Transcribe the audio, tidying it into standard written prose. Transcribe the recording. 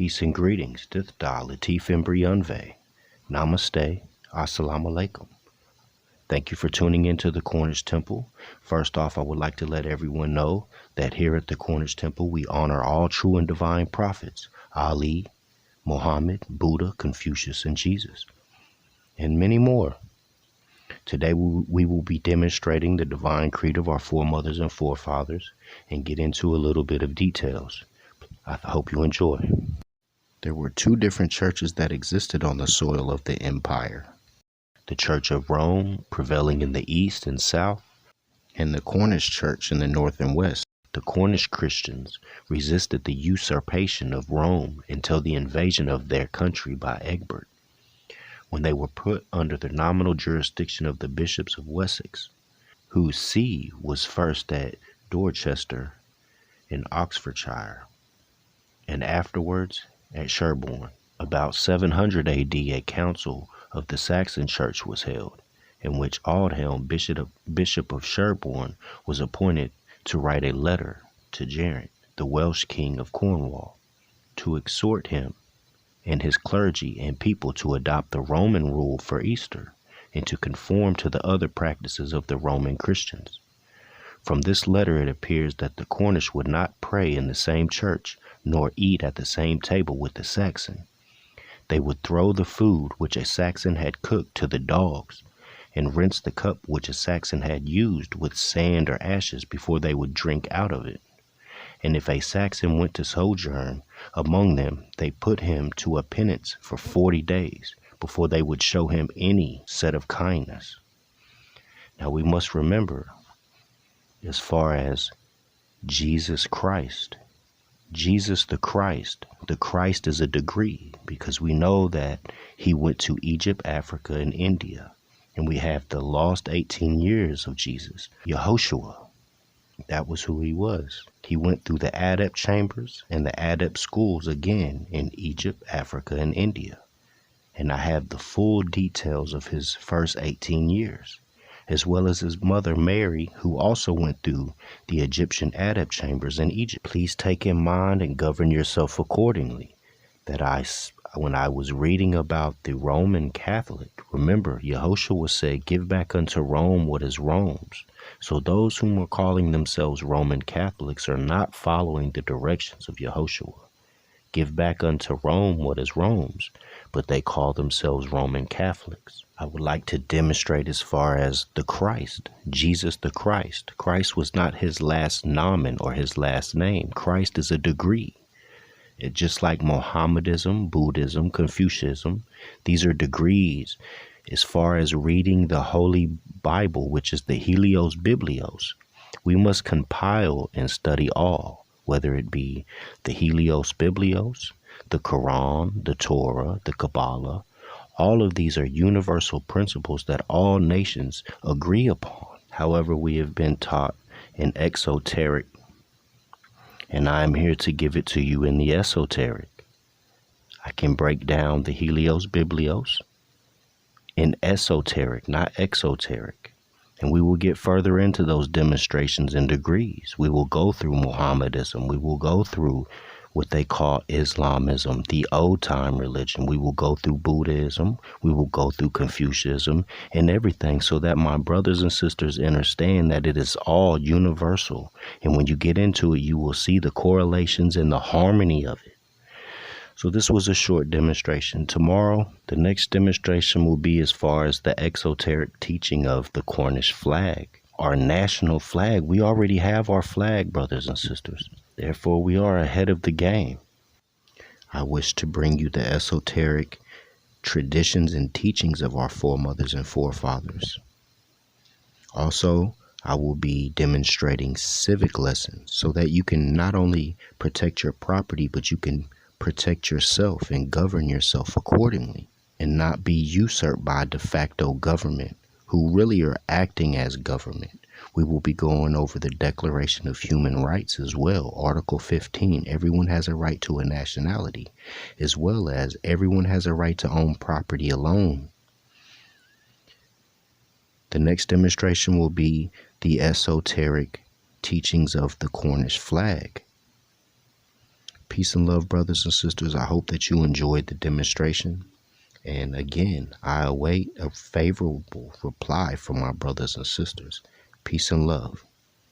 Peace and greetings. Dithda Latif Imbriunve. Namaste. Assalamu alaikum. Thank you for tuning into the Cornish Temple. First off, I would like to let everyone know that here at the Cornish Temple, we honor all true and divine prophets, Ali, Muhammad, Buddha, Confucius, and Jesus, and many more. Today, we will be demonstrating the divine creed of our foremothers and forefathers and get into a little bit of details. I hope you enjoy. There were two different churches that existed on the soil of the empire. The Church of Rome, prevailing in the east and south, and the Cornish Church in the north and west. The Cornish Christians resisted the usurpation of Rome until the invasion of their country by Egbert, when they were put under the nominal jurisdiction of the bishops of Wessex, whose see was first at Dorchester in Oxfordshire, and afterwards at Sherborne. About 700 AD, a council of the Saxon Church was held, in which Aldhelm, Bishop of Sherborne, was appointed to write a letter to Geraint, the Welsh king of Cornwall, to exhort him and his clergy and people to adopt the Roman rule for Easter and to conform to the other practices of the Roman Christians. From this letter it appears that the Cornish would not pray in the same church nor eat at the same table with the Saxon. They would throw the food which a Saxon had cooked to the dogs and rinse the cup which a Saxon had used with sand or ashes before they would drink out of it. And if a Saxon went to sojourn among them, they put him to a penance for 40 days before they would show him any set of kindness. Now we must remember, as far as Jesus Christ the Christ is a degree, because we know that he went to Egypt, Africa, and India. And we have the lost 18 years of Jesus, Yehoshua. That was who he was. He went through the adept chambers and the adept schools again in Egypt, Africa, and India. And I have the full details of his first 18 years, as well as his mother Mary, who also went through the Egyptian adept chambers in Egypt. Please take in mind and govern yourself accordingly that when I was reading about the Roman Catholic, remember, Yehoshua said, "Give back unto Rome what is Rome's." So those whom are calling themselves Roman Catholics are not following the directions of Yehoshua. Give back unto Rome what is Rome's, but they call themselves Roman Catholics. I would like to demonstrate as far as the Christ, Jesus the Christ. Christ was not his last nomen or his last name. Christ is a degree. Just like Mohammedanism, Buddhism, Confucianism, these are degrees. As far as reading the Holy Bible, which is the Helios Biblios, we must compile and study all, whether it be the Helios Biblios, the Quran, the Torah, the Kabbalah. All of these are universal principles that all nations agree upon. However, we have been taught in Esoteric, and I am here to give it to you in the Esoteric. I can break down the Helios Biblios in Esoteric, not Exoteric. And we will get further into those demonstrations and degrees. We will go through Mohammedanism. We will go through what they call Islamism, the old time religion. We will go through Buddhism. We will go through Confucianism and everything, so that my brothers and sisters understand that it is all universal. And when you get into it, you will see the correlations and the harmony of it. So this was a short demonstration. Tomorrow, the next demonstration will be as far as the exoteric teaching of the Cornish flag, our national flag. We already have our flag, brothers and sisters. Therefore, we are ahead of the game. I wish to bring you the esoteric traditions and teachings of our foremothers and forefathers. Also, I will be demonstrating civic lessons so that you can not only protect your property, but you can protect yourself and govern yourself accordingly and not be usurped by de facto government who really are acting as government. We will be going over the Declaration of Human Rights as well. Article 15, everyone has a right to a nationality, as well as everyone has a right to own property alone. The next demonstration will be the esoteric teachings of the Cornish flag. Peace and love, brothers and sisters. I hope that you enjoyed the demonstration. And again, I await a favorable reply from my brothers and sisters. Peace and love.